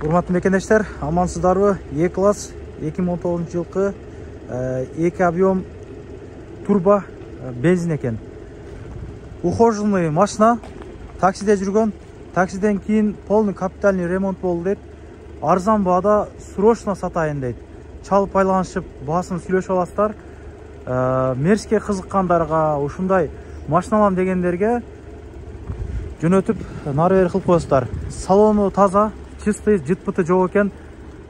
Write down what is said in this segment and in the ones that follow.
Урматтуу мекендештер, амансыздарбы? E-класс 2019 жылкы 2 объем турбо бензин экен. Ухоженный машина, таксиде жүргөн. Таксиден кийин полный капитальный ремонт болду дейт. Арзан баада срочно сатайын дейт. Чалып байланышып, баасын сүйлөшүп аласыздар. Мерске кызыккандарга, ушундай машина алам дегендерге жөнөтүп нары бери кылып коесуздар. Салону таза, чистый, жыт-пыты жок экен.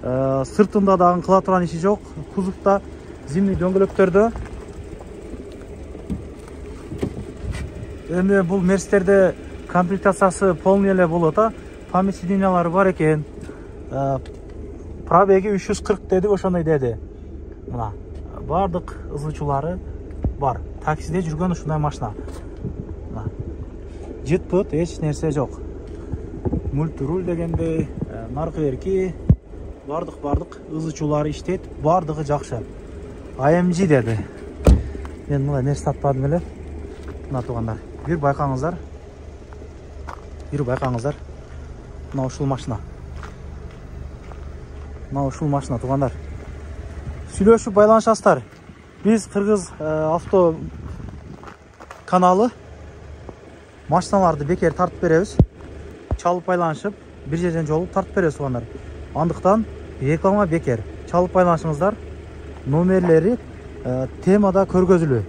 Сыртында дагы кыла турган иши жок. Кузовда зимний дөңгөлөктөрдө. Эми бул мерстерде комплектациясы полный эле болот, память сиденьялары бар экен. Пробеги 340 деди, ошондой деди. Мына бардык ызычуулары бар. Таксиде жүргөн ушундай машина. Жыт-пыт, эч нерсе жок. Мультируль дегендей, наркы берки бардык ызычуулары иштейт, бардыгы жакшы. AMG деди. Мен мына нерсе сатпадым эле. Мына туугандар, бир байкаңыздар. Мына ушул машина. Туугандар. Сүйлөшүп байланышасыздар. Биз Кыргыз авто каналы машиналарды бекер тартып беребиз. Чалып байланышып, бир жерден жолуп тартып беребиз туугандар. Андыктан реклама бекер. Чалып байланышыңыздар. Номерлери темада көргөзүлүү.